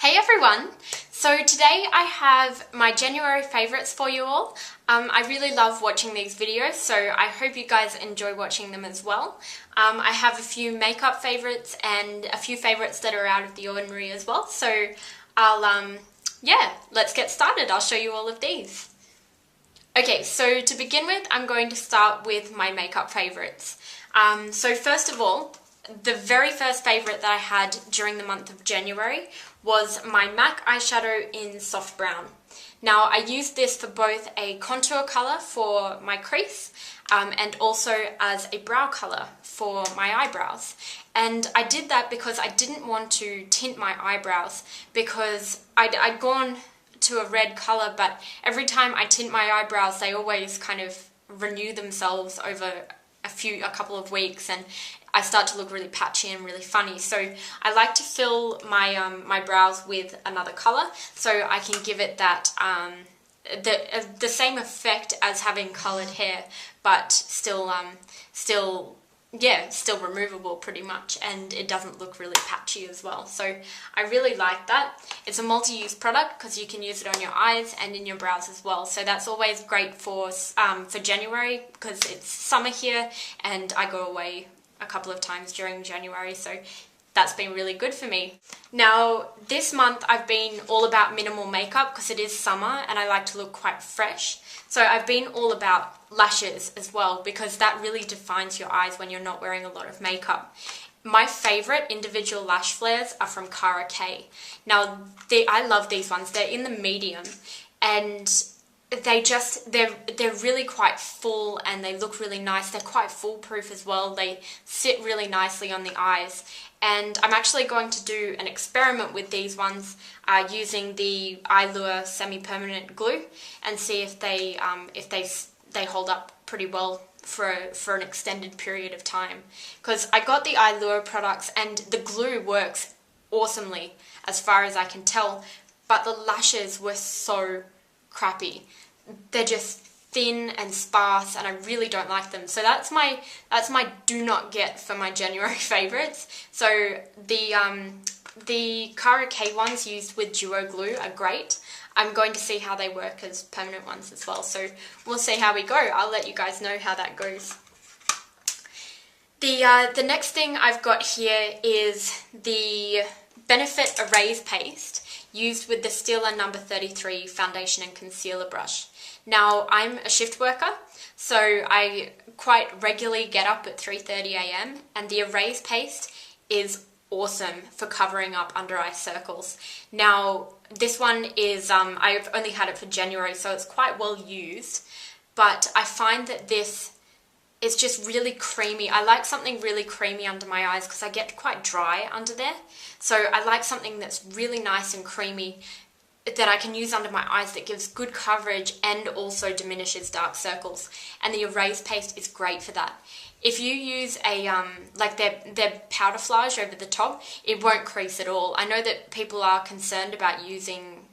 Hey everyone! So today I have my January favourites for you all. I really love watching these videos, so I hope you guys enjoy watching them as well. I have a few makeup favourites and a few favourites that are out of the ordinary as well, so let's get started. I'll show you all of these. Okay, so to begin with, I'm going to start with my makeup favourites. So first of all, the very first favourite that I had during the month of January was my MAC eyeshadow in Soft Brown. Now, I used this for both a contour colour for my crease and also as a brow colour for my eyebrows. And I did that because I didn't want to tint my eyebrows because I'd gone to a red colour, but every time I tint my eyebrows, they always kind of renew themselves over a couple of weeks, and I start to look really patchy and really funny. So I like to fill my my brows with another colour so I can give it that the same effect as having coloured hair, but still removable pretty much, and it doesn't look really patchy as well. So I really like that. It's a multi-use product because you can use it on your eyes and in your brows as well. So that's always great for January because it's summer here and I go away a couple of times during January, so that's been really good for me. Now, this month I've been all about minimal makeup because it is summer and I like to look quite fresh. So I've been all about lashes as well because that really defines your eyes when you're not wearing a lot of makeup. My favourite individual lash flares are from Cara K. Now, I love these ones. They're in the medium and they're really quite full and they look really nice. They're quite foolproof as well. They sit really nicely on the eyes. And I'm actually going to do an experiment with these ones using the Eyelure semi-permanent glue and see if they hold up pretty well for an extended period of time. Because I got the Eyelure products and the glue works awesomely as far as I can tell, but the lashes were so crappy. They're just thin and sparse and I really don't like them. So that's my do not get for my January favourites. So the Cara K ones used with Duo Glue are great. I'm going to see how they work as permanent ones as well. So we'll see how we go. I'll let you guys know how that goes. The next thing I've got here is the Benefit Erase Paste used with the Stila No. 33 foundation and concealer brush. Now, I'm a shift worker, so I quite regularly get up at 3:30 a.m. and the Erase Paste is awesome for covering up under eye circles. Now, this one is, I've only had it for January, so it's quite well used, but I find that this is just really creamy. I like something really creamy under my eyes because I get quite dry under there. So I like something that's really nice and creamy that I can use under my eyes that gives good coverage and also diminishes dark circles. And the Erase Paste is great for that. If you use a like their powder flage over the top, it won't crease at all. I know that people are concerned about using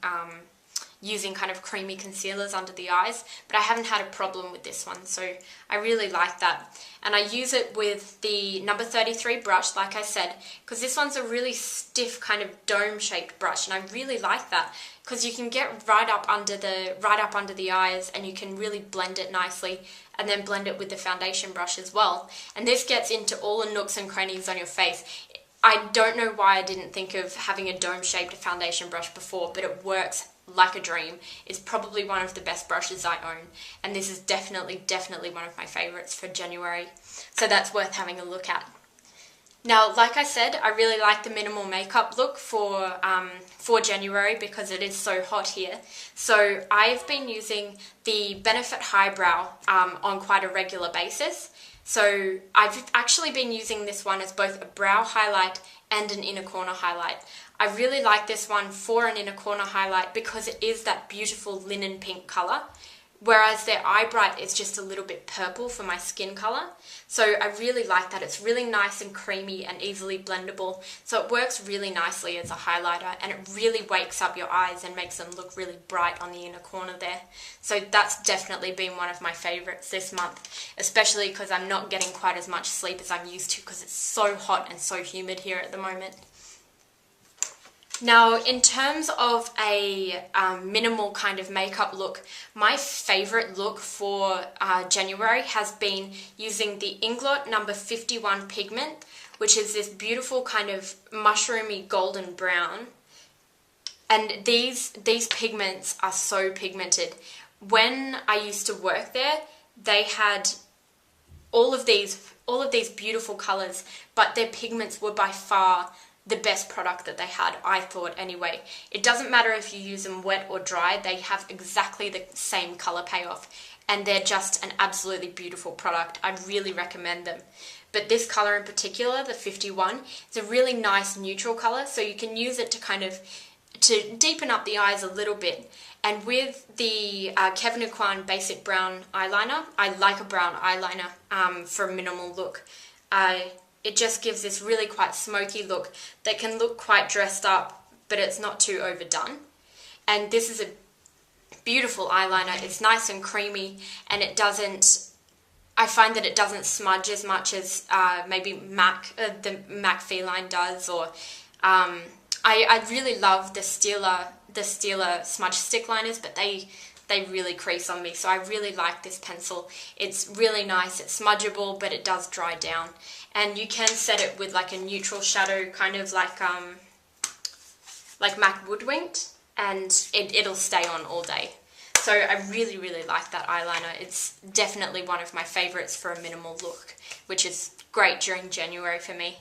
kind of creamy concealers under the eyes, but I haven't had a problem with this one, so I really like that. And I use it with the No. 33 brush, like I said, because this one's a really stiff kind of dome-shaped brush, and I really like that because you can get right up under the eyes and you can really blend it nicely and then blend it with the foundation brush as well. And this gets into all the nooks and crannies on your face. I don't know why I didn't think of having a dome-shaped foundation brush before, but it works like a dream. It's probably one of the best brushes I own, and this is definitely one of my favourites for January, so that's worth having a look at. Now, like I said, I really like the minimal makeup look for January because it is so hot here. So I've been using the Benefit Highbrow on quite a regular basis. So I've actually been using this one as both a brow highlight and an inner corner highlight. I really like this one for an inner corner highlight because it is that beautiful linen pink colour, whereas their Eye Bright is just a little bit purple for my skin colour. So I really like that. It's really nice and creamy and easily blendable. So it works really nicely as a highlighter and it really wakes up your eyes and makes them look really bright on the inner corner there. So that's definitely been one of my favourites this month, especially because I'm not getting quite as much sleep as I'm used to because it's so hot and so humid here at the moment. Now, in terms of a minimal kind of makeup look, my favorite look for January has been using the Inglot number 51 pigment, which is this beautiful kind of mushroomy golden brown. And these pigments are so pigmented. When I used to work there, they had all of these beautiful colors, but their pigments were by far the best product that they had, I thought anyway. It doesn't matter if you use them wet or dry, they have exactly the same color payoff, and they're just an absolutely beautiful product. I really recommend them. But this color in particular, the 51, is a really nice neutral color, so you can use it to deepen up the eyes a little bit. And with the Kevyn Aucoin Basic Brown Eyeliner, I like a brown eyeliner for a minimal look. It just gives this really quite smoky look that can look quite dressed up, but it's not too overdone. And this is a beautiful eyeliner. It's nice and creamy, and I find that it doesn't smudge as much as maybe the MAC Feline does, or I really love the Stila smudge stick liners, but they really crease on me, so I really like this pencil. It's really nice, it's smudgeable, but it does dry down. And you can set it with like a neutral shadow, kind of like MAC Woodwinked, and it'll stay on all day. So I really, really like that eyeliner. It's definitely one of my favorites for a minimal look, which is great during January for me.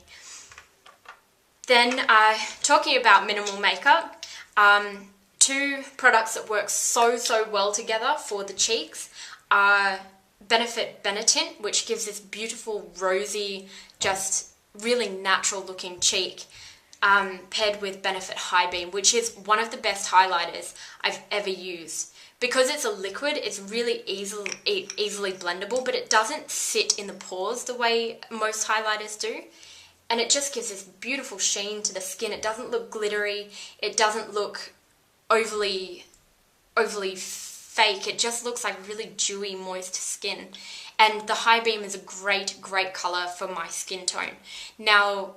Then, talking about minimal makeup, two products that work so well together for the cheeks are Benefit Benetint, which gives this beautiful rosy, just really natural looking cheek, paired with Benefit High Beam, which is one of the best highlighters I've ever used. Because it's a liquid, it's really easily blendable, but it doesn't sit in the pores the way most highlighters do. And it just gives this beautiful sheen to the skin. It doesn't look glittery. It doesn't look overly fake. It just looks like really dewy, moist skin. And the High Beam is a great color for my skin tone. Now,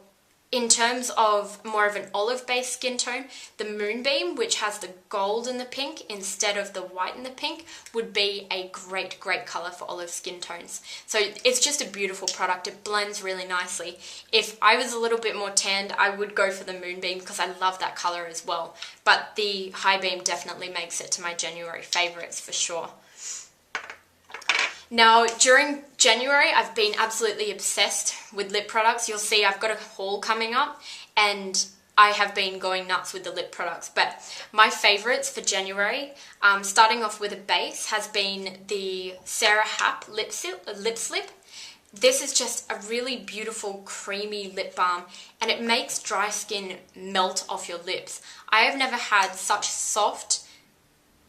in terms of more of an olive-based skin tone, the Moonbeam, which has the gold and the pink instead of the white and the pink, would be a great color for olive skin tones. So it's just a beautiful product. It blends really nicely. If I was a little bit more tanned, I would go for the Moonbeam because I love that color as well. But the High Beam definitely makes it to my January favorites for sure. Now, during January, I've been absolutely obsessed with lip products. You'll see I've got a haul coming up, and I have been going nuts with the lip products. But my favorites for January, starting off with a base, has been the Sarah Happ Lip Slip. This is just a really beautiful, creamy lip balm, and it makes dry skin melt off your lips. I have never had such soft,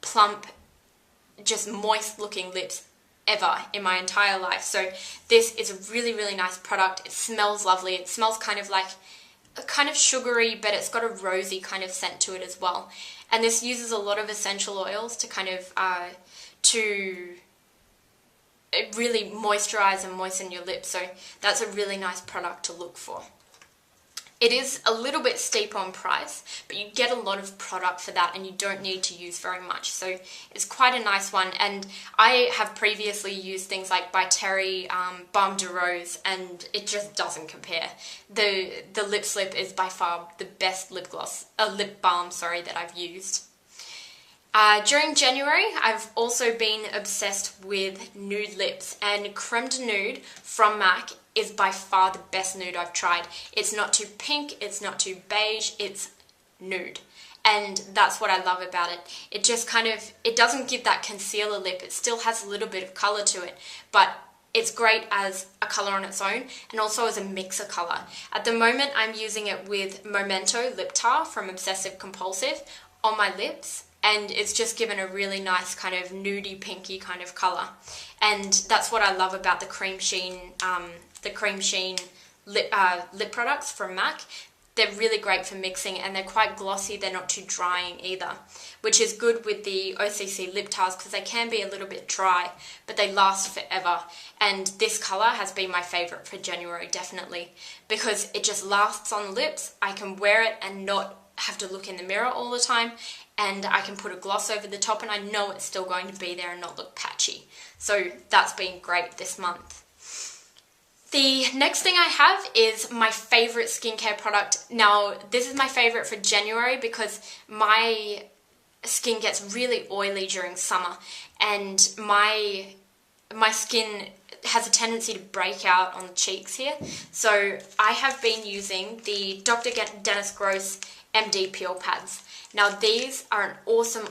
plump, just moist-looking lips ever in my entire life. So this is a really nice product. It smells lovely. It smells kind of sugary, but it's got a rosy kind of scent to it as well. And this uses a lot of essential oils to kind of to really moisturize and moisten your lips. So that's a really nice product to look for. It is a little bit steep on price, but you get a lot of product for that and you don't need to use very much. So it's quite a nice one. And I have previously used things like By Terry Balm de Rose, and it just doesn't compare. The Lip Slip is by far the best lip balm that I've used. During January, I've also been obsessed with nude lips, and Creme de Nude from MAC is by far the best nude I've tried. It's not too pink, it's not too beige, it's nude. And that's what I love about it. It just it doesn't give that concealer lip. It still has a little bit of color to it, but it's great as a color on its own and also as a mixer color. At the moment, I'm using it with Momento Lip Tar from Obsessive Compulsive on my lips, and it's just given a really nice kind of nudie pinky kind of color. And that's what I love about the Cream Sheen lip products from MAC. They're really great for mixing, and they're quite glossy. They're not too drying either, which is good with the OCC lip tars because they can be a little bit dry, but they last forever. And this color has been my favorite for January, definitely, because it just lasts on the lips. I can wear it and not have to look in the mirror all the time, and I can put a gloss over the top and I know it's still going to be there and not look patchy. So that's been great this month. The next thing I have is my favourite skincare product. Now, this is my favourite for January because my skin gets really oily during summer, and my skin has a tendency to break out on the cheeks here. So I have been using the Dr. Dennis Gross MD Peel Pads. Now these are an awesome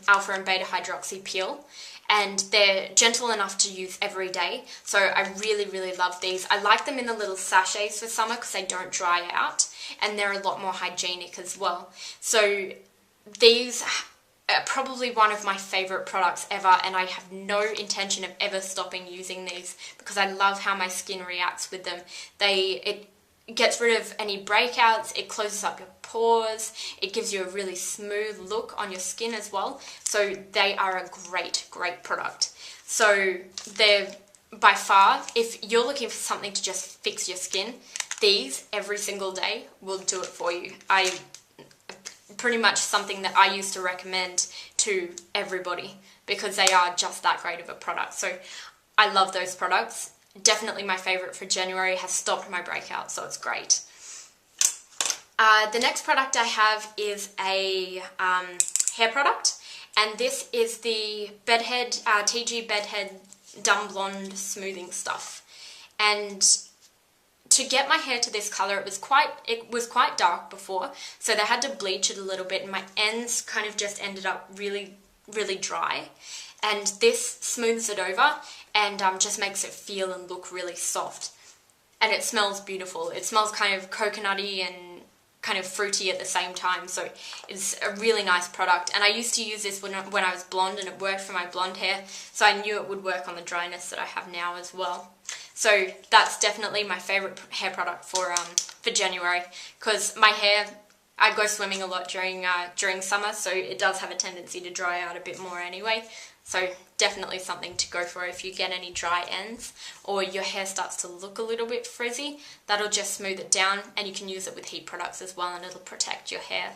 alpha and beta hydroxy peel, and they're gentle enough to use every day. So I really love these. I like them in the little sachets for summer because they don't dry out, and they're a lot more hygienic as well. So these are probably one of my favourite products ever, and I have no intention of ever stopping using these because I love how my skin reacts with them. It gets rid of any breakouts, it closes up your pores, it gives you a really smooth look on your skin as well. So they are a great product. So they're by far, if you're looking for something to just fix your skin, these every single day will do it for you. Pretty much something that I used to recommend to everybody because they are just that great of a product. So I love those products. Definitely my favourite for January, has stopped my breakout, so it's great. The next product I have is a hair product, and this is the Bedhead TG Bedhead Dumb Blonde Smoothing Stuff. And to get my hair to this colour, it was quite dark before, so they had to bleach it a little bit, and my ends kind of just ended up really dry. And this smooths it over and just makes it feel and look really soft. And it smells beautiful. It smells kind of coconutty and kind of fruity at the same time, so it's a really nice product. And I used to use this when I was blonde, and it worked for my blonde hair, so I knew it would work on the dryness that I have now as well. So that's definitely my favourite hair product for January, because my hair, I go swimming a lot during summer, so it does have a tendency to dry out a bit more anyway. So definitely something to go for if you get any dry ends or your hair starts to look a little bit frizzy. That'll just smooth it down, and you can use it with heat products as well, and it'll protect your hair.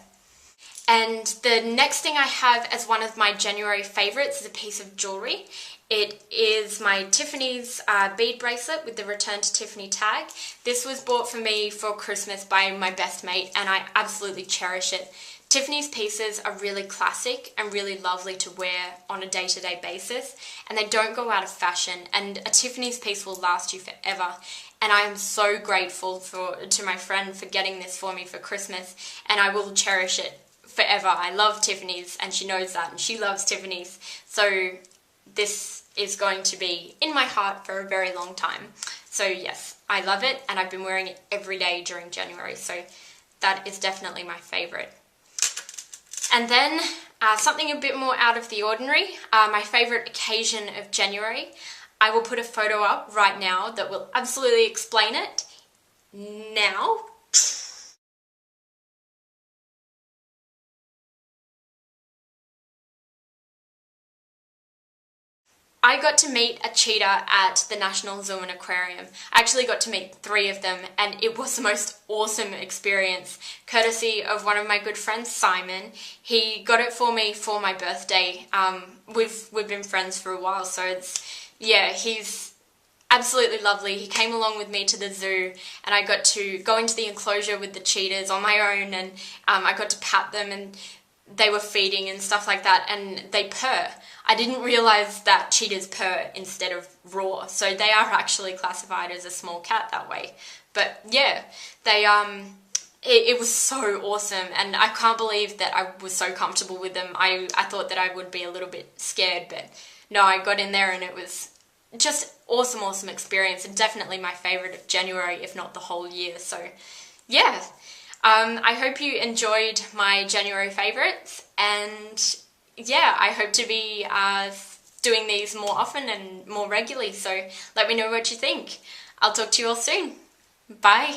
And the next thing I have as one of my January favourites is a piece of jewellery. It is my Tiffany's bead bracelet with the Return to Tiffany tag. This was bought for me for Christmas by my best mate, and I absolutely cherish it. Tiffany's pieces are really classic and really lovely to wear on a day-to-day basis, and they don't go out of fashion, and a Tiffany's piece will last you forever. And I am so grateful to my friend for getting this for me for Christmas, and I will cherish it forever. I love Tiffany's, and she knows that, and she loves Tiffany's. So this is going to be in my heart for a very long time. So yes, I love it, and I've been wearing it every day during January, so that is definitely my favourite. And then something a bit more out of the ordinary, my favourite occasion of January. I will put a photo up right now that will absolutely explain it. Now. I got to meet a cheetah at the National Zoo and Aquarium. I actually got to meet 3 of them, and it was the most awesome experience, courtesy of one of my good friends, Simon. He got it for me for my birthday. We've been friends for a while, so he's absolutely lovely. He came along with me to the zoo, and I got to go into the enclosure with the cheetahs on my own, and I got to pat them, and they were feeding and stuff like that, and they purr. I didn't realise that cheetahs purr instead of roar, so they are actually classified as a small cat that way. But yeah, it was so awesome, and I can't believe that I was so comfortable with them. I thought that I would be a little bit scared, but no, I got in there and it was just awesome experience, and definitely my favourite of January, if not the whole year. So yeah. I hope you enjoyed my January favourites, and yeah, I hope to be doing these more often and more regularly, so let me know what you think. I'll talk to you all soon. Bye.